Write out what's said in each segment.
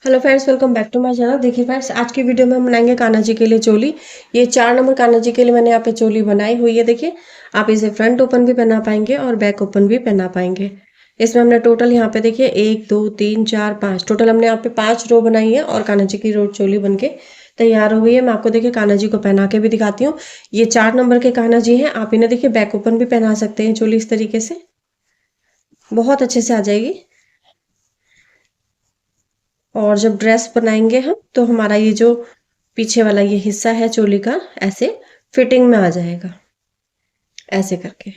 Hello friends, welcome back to my channel. देखिए friends, आज की वीडियो में हम बनाएंगे कान्हा जी के लिए चोली। ये 4 नंबर कान्हा जी के लिए मैंने यहाँ पे चोली बनाई हुई है। देखिए, आप इसे फ्रंट ओपन भी पहना पाएंगे और बैक ओपन भी पहना पाएंगे। इसमें हमने टोटल यहाँ पे देखिए 1 2 3 4 5 टोटल हमने यहाँ पे 5 रो बनाई है और कान्हा जी की रो चोली बन के तैयार हो गई है। मैं आपको देखिए कान्हा जी को पहना के भी दिखाती हूँ। ये 4 नंबर के कान्हा जी हैं। आप इन्हें देखिए बैक ओपन भी पहना सकते हैं चोली इस तरीके से, बहुत अच्छे से आ जाएगी। और जब ड्रेस बनाएंगे हम तो हमारा ये जो पीछे वाला ये हिस्सा है चोली का, ऐसे फिटिंग में आ जाएगा, ऐसे करके।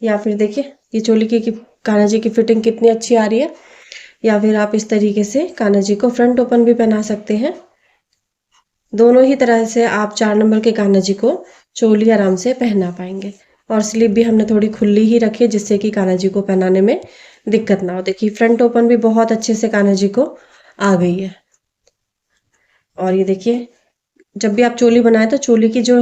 या फिर देखिए ये चोली की कान्हा जी की फिटिंग कितनी अच्छी आ रही है। या फिर आप इस तरीके से कान्हा जी को फ्रंट ओपन भी पहना सकते हैं। दोनों ही तरह से आप 4 नंबर के कान्हा जी को चोली आराम से पहना पाएंगे। और स्लीव भी हमने थोड़ी खुली ही रखी है जिससे कि कान्हा जी को पहनाने में दिक्कत ना हो। देखिए फ्रंट ओपन भी बहुत अच्छे से कान्हा जी को आ गई है। और ये देखिए, जब भी आप चोली बनाए तो चोली की जो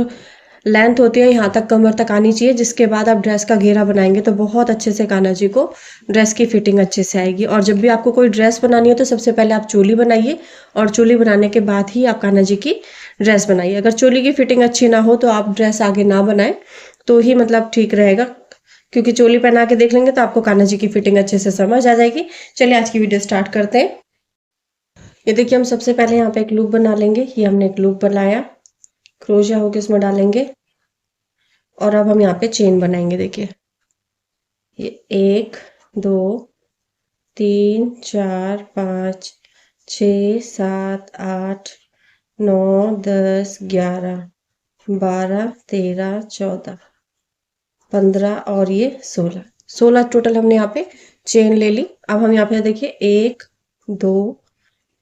लेंथ होती है यहाँ तक, कमर तक आनी चाहिए। जिसके बाद आप ड्रेस का घेरा बनाएंगे तो बहुत अच्छे से कान्हा जी को ड्रेस की फिटिंग अच्छे से आएगी। और जब भी आपको कोई ड्रेस बनानी हो तो सबसे पहले आप चोली बनाइए और चोली बनाने के बाद ही आप कान्हा जी की ड्रेस बनाइए। अगर चोली की फिटिंग अच्छी ना हो तो आप ड्रेस आगे ना बनाए तो ही मतलब ठीक रहेगा, क्योंकि चोली पहना के देख लेंगे तो आपको कान्हा जी की फिटिंग अच्छे से समझ आ जाएगी। चलिए आज की वीडियो स्टार्ट करते हैं। ये देखिए, हम सबसे पहले यहाँ पे एक लूप बना लेंगे। ये हमने एक लूप बनाया, क्रोशिया होके उसमें डालेंगे और अब हम यहाँ पे चेन बनाएंगे। देखिए ये 1 2 3 4 5 6 7 8 9 10 11 12 13 14 15 और ये 16 टोटल हमने यहाँ पे चेन ले ली। अब हम यहाँ पे देखिए 1 2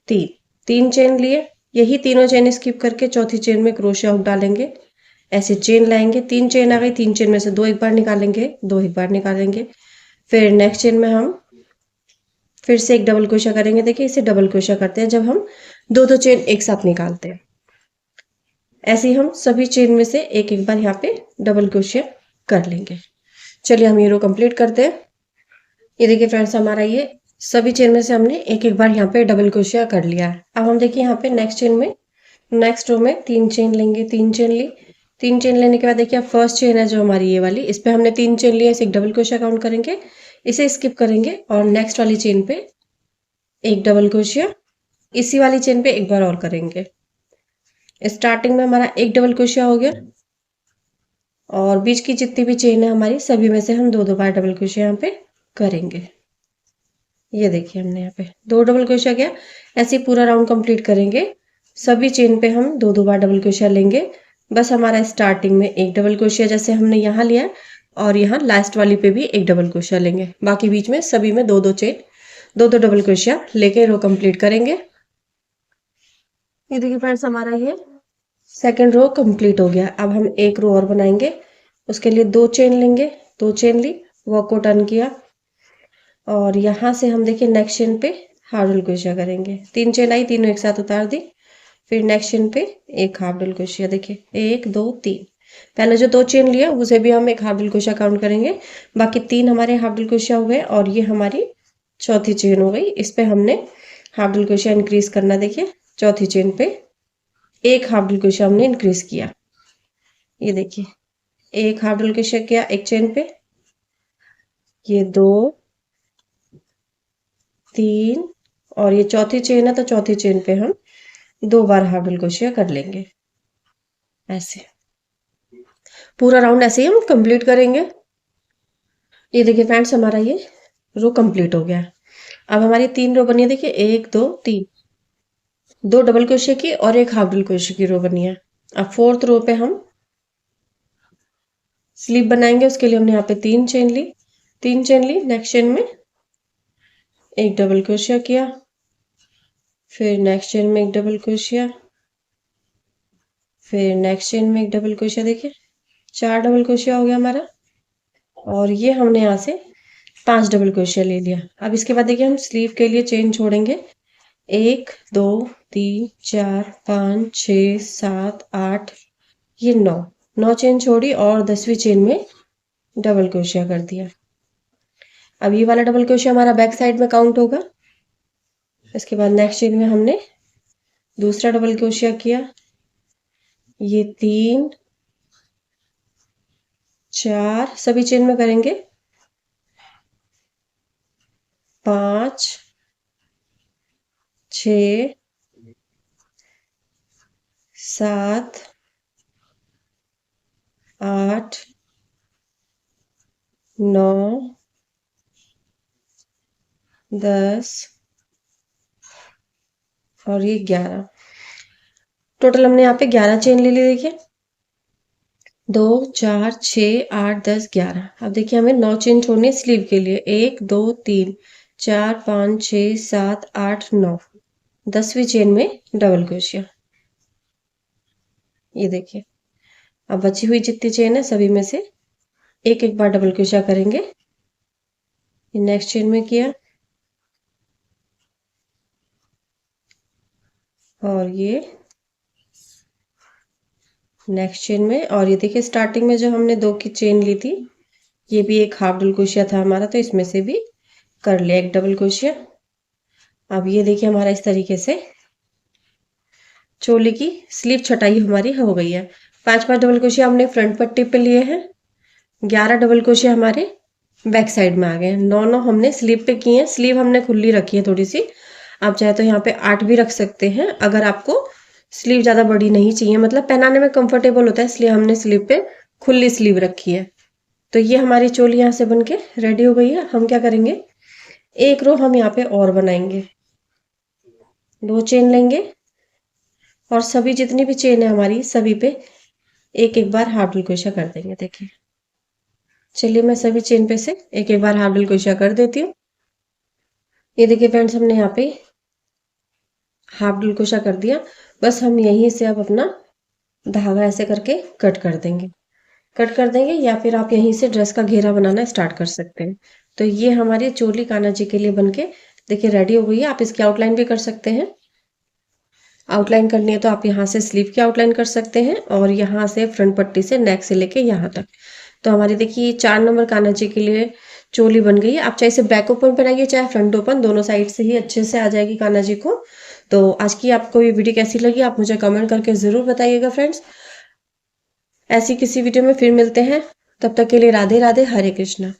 3 3 चेन लिए। यही तीनों चेन स्किप करके चौथी चेन में क्रोशिया हुक डालेंगे। ऐसे चेन लाएंगे, 3 चेन आ गई, 3 चेन में से 2 एक बार निकालेंगे, 2 एक बार निकालेंगे। फिर नेक्स्ट चेन में हम फिर से एक डबल क्रोशिया करेंगे। देखिए इसे डबल क्रोशिया करते हैं जब हम दो दो चेन एक साथ निकालते हैं। ऐसे ही हम सभी चेन में से एक एक बार यहाँ पे डबल क्रोशिया कर लेंगे। चलिए हम ये रो कंप्लीट करते हैं। ये देखिए फ्रेंड्स, हमारा ये सभी चेन में से हमने एक एक बार यहाँ पे डबल क्रोशिया कर लिया है। अब हम देखिए यहाँ पे नेक्स्ट चेन में, नेक्स्ट रो में 3 चेन लेंगे। 3 चेन ली। 3 चेन लेने के बाद देखिए फर्स्ट चेन है जो हमारी ये वाली, इस पे हमने 3 चेन लिए, इसे एक डबल क्रोशिया काउंट करेंगे, इसे स्किप करेंगे और नेक्स्ट वाली चेन पे एक डबल क्रोशिया, इसी वाली चेन पे एक बार और करेंगे। स्टार्टिंग में हमारा एक डबल क्रोशिया हो गया और बीच की जितनी भी चेन है हमारी सभी में से हम दो दो बार डबल क्रोशिया यहाँ पे करेंगे। ये देखिए हमने यहाँ पे 2 डबल क्रोशिया किया। ऐसे ही पूरा राउंड कंप्लीट करेंगे। सभी चेन पे हम दो दो बार डबल क्रोशिया लेंगे। बस हमारा स्टार्टिंग में एक डबल क्रोशिया जैसे हमने यहाँ लिया और यहाँ लास्ट वाली पे भी एक डबल क्रोशिया लेंगे। बाकी बीच में सभी में दो दो चेन, दो दो डबल क्रोशिया लेके रो कंप्लीट करेंगे। ये देखिए फ्रेंड्स, हमारा ये सेकंड रो कंप्लीट हो गया। अब हम एक रो और बनाएंगे। उसके लिए 2 चेन लेंगे, 2 चेन ली, वर्क को टर्न किया और यहाँ से हम देखिए नेक्स्ट चेन पे हाफ डबल क्रोशिया करेंगे। 3 चेन आई, तीनों एक साथ उतार दी। फिर नेक्स्ट चेन पे एक हाफ डबल क्रोशिया। देखिए 1 2 3। पहले जो 2 चेन लिया उसे भी हम एक हाफ डबल क्रोशिया काउंट करेंगे। बाकी 3 हमारे हाफ डबल क्रोशिया हो गए और ये हमारी चौथी चेन हो गई। इस पे हमने हाफ डबल क्रोशिया इंक्रीज करना। देखिए चौथी चेन पे एक हाफ डबल क्रोशिया हमने इंक्रीज किया। ये देखिए एक हाफ डबल क्रोशिया किया एक चेन पे, ये 2 3 और ये चौथी चेन है तो चौथी चेन पे हम 2 बार हाफ डबल क्रोशिया कर लेंगे। ऐसे पूरा राउंड ऐसे ही हम कंप्लीट करेंगे। ये देखिए फ्रेंड्स, हमारा ये रो कंप्लीट हो गया। अब हमारी 3 रो बनी है। देखिए 1 2 3, 2 डबल क्रोशिया की और एक हाफ डबल क्रोशिया की रो बनी है। अब फोर्थ रो पे हम स्लीप बनाएंगे। उसके लिए हमने यहाँ पे 3 चेन ली, 3 चेन ली। नेक्स्ट चेन में एक डबल क्रोशिया किया, फिर नेक्स्ट चेन में एक डबल क्रोशिया, फिर नेक्स्ट चेन में एक डबल क्रोशिया। देखिए 4 डबल क्रोशिया हो गया हमारा। और ये हमने यहाँ से 5 डबल क्रोशिया ले लिया। अब इसके बाद देखिए हम स्लीव के लिए चेन छोड़ेंगे। 1 2 3 4 5 6 7 8, ये 9 चेन छोड़ी और 10वीं चेन में डबल क्रोशिया कर दिया। अब ये वाला डबल क्रोशिया हमारा बैक साइड में काउंट होगा। इसके बाद नेक्स्ट चेन में हमने दूसरा डबल क्रोशिया किया, ये 3 4 सभी चेन में करेंगे, 5 6 7 8 9 10 और ये 11। टोटल हमने यहाँ पे 11 चेन ले ली। देखिए 2 4 6 8 10 11। अब देखिए हमें 9 चेन छोड़नी है स्लीव के लिए, 1 2 3 4 5 6 7 8 9। 10वीं चेन में डबल क्रोशिया। ये देखिए अब बची हुई जितनी चेन है सभी में से एक एक बार डबल क्रोशिया करेंगे। ये नेक्स्ट चेन में किया और ये नेक्स्ट चेन में, और ये देखिए स्टार्टिंग में जो हमने 2 की चेन ली थी ये भी एक हाफ डबल क्रोशिया था हमारा, तो इसमें से भी कर लिया एक डबल क्रोशिया। अब ये देखिए हमारा इस तरीके से चोली की स्लीव छटाई हमारी हो गई है। 5 डबल क्रोशिया हमने फ्रंट पट्टी पे लिए हैं, 11 डबल क्रोशिया हमारे बैक साइड में आ गए हैं, 9 हमने स्लीव पे किए हैं। स्लीव हमने खुली रखी है थोड़ी सी, आप चाहे तो यहाँ पे 8 भी रख सकते हैं अगर आपको स्लीव ज्यादा बड़ी नहीं चाहिए, मतलब पहनाने में कंफर्टेबल होता है, इसलिए हमने स्लीव पे खुली स्लीव रखी है। तो ये हमारी चोली यहाँ से बनके रेडी हो गई है। हम क्या करेंगे, एक रो हम यहाँ पे और बनाएंगे, 2 चेन लेंगे और सभी जितनी भी चेन है हमारी सभी पे एक एक बार हाफ डबल क्रोशिया कर देंगे। देखिए चलिए मैं सभी चेन पे से एक एक बार हाफ डबल क्रोशिया कर देती हूँ। ये देखिए फ्रेंड्स हमने यहाँ पे हाफ डबल क्रोशिया कर दिया। बस हम यहीं से अब अपना धागा ऐसे करके कट कर देंगे, या फिर आप यहीं से ड्रेस का घेरा बनाना स्टार्ट कर सकते हैं। तो ये हमारी चोली कान्हा जी के लिए बनके देखिए रेडी हो गई है। आप इसकी आउटलाइन भी कर सकते हैं, आउटलाइन करनी है तो आप यहाँ से स्लीव की आउटलाइन कर सकते हैं और यहाँ से फ्रंट पट्टी से नेक से लेके यहाँ तक। तो हमारी देखिए 4 नंबर कान्हा जी के लिए चोली बन गई है। आप चाहे इसे बैक ओपन बनाइए चाहे फ्रंट ओपन, दोनों साइड से ही अच्छे से आ जाएगी कान्हा जी को। तो आज की आपको ये वीडियो कैसी लगी आप मुझे कमेंट करके जरूर बताइएगा फ्रेंड्स। ऐसी किसी वीडियो में फिर मिलते हैं, तब तक के लिए राधे राधे, हरे कृष्णा।